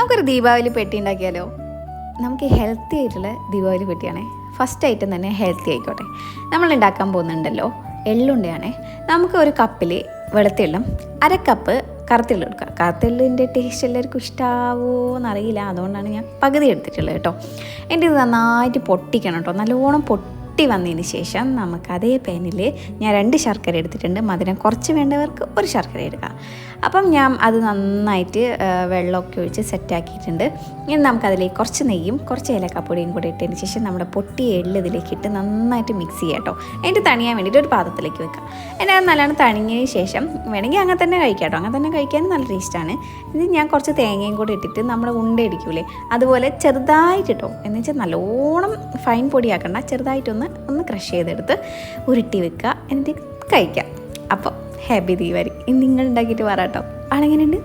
നമുക്കൊരു ദീപാവലി പെട്ടി ഉണ്ടാക്കിയാലോ? നമുക്ക് ഹെൽത്തി ആയിട്ടുള്ള ദീപാവലി പെട്ടിയാണേ. ഫസ്റ്റ് ഐറ്റം തന്നെ ഹെൽത്തി ആയിക്കോട്ടെ. നമ്മൾ ഉണ്ടാക്കാൻ പോകുന്നുണ്ടല്ലോ എള്ളുണ്ടയാണേ. നമുക്ക് ഒരു കപ്പിൽ വെളുത്തുള്ളും 1/2 കപ്പ് കറുത്തുള്ളി എടുക്കുക. കറുത്തുള്ളിൻ്റെ ടേസ്റ്റ് എല്ലാവർക്കും ഇഷ്ടാവോ എന്നറിയില്ല, അതുകൊണ്ടാണ് ഞാൻ പകുതി എടുത്തിട്ടുള്ളത് കേട്ടോ. എൻ്റെ ഇത് നന്നായിട്ട് പൊട്ടിക്കണം കേട്ടോ. നല്ലോണം പൊട്ടി വന്നതിന് ശേഷം നമുക്ക് അതേ പാനിൽ ഞാൻ 2 ശർക്കര എടുത്തിട്ടുണ്ട്. മധുരം കുറച്ച് വേണ്ടവർക്ക് 1 ശർക്കര എടുക്കാം. അപ്പം ഞാൻ അത് നന്നായിട്ട് വെള്ളമൊക്കെ ഒഴിച്ച് സെറ്റാക്കിയിട്ടുണ്ട്. ഇനി നമുക്കതിലേക്ക് കുറച്ച് നെയ്യും കുറച്ച് ഏലക്കാപ്പൊടിയും കൂടി ഇട്ടതിന് ശേഷം നമ്മുടെ പൊട്ടിയ എള്ള് ഇതിലേക്ക് ഇട്ട് നന്നായിട്ട് മിക്സ് ചെയ്യാം കേട്ടോ. അതിൻ്റെ തണിയാൻ വേണ്ടിയിട്ട് ഒരു പാത്രത്തിലേക്ക് വെക്കാം. അതിന് അത് നല്ലോണം തണിഞ്ഞതിന് ശേഷം വേണമെങ്കിൽ അങ്ങനെ തന്നെ കഴിക്കാം കേട്ടോ. അങ്ങനെ തന്നെ കഴിക്കാനും നല്ല ടേസ്റ്റാണ്. ഇത് ഞാൻ കുറച്ച് തേങ്ങയും കൂടി ഇട്ടിട്ട് നമ്മുടെ ഉണ്ട ഇടിക്കൂലേ അതുപോലെ ചെറുതായിട്ട് ഇട്ടോ, എന്ന് വെച്ചാൽ നല്ലോണം ഫൈൻ പൊടിയാക്കണ്ട, ചെറുതായിട്ടൊന്ന് ക്രഷ് ചെയ്തെടുത്ത് ഉരുട്ടി വെക്കുക, എന്നിട്ട് കഴിക്കാം. അപ്പോൾ ഹാപ്പി ദീപാവലി. ഇനി നിങ്ങൾ ഉണ്ടാക്കിയിട്ട് പറ കേട്ടോ. ആളെങ്ങനെയുണ്ട്?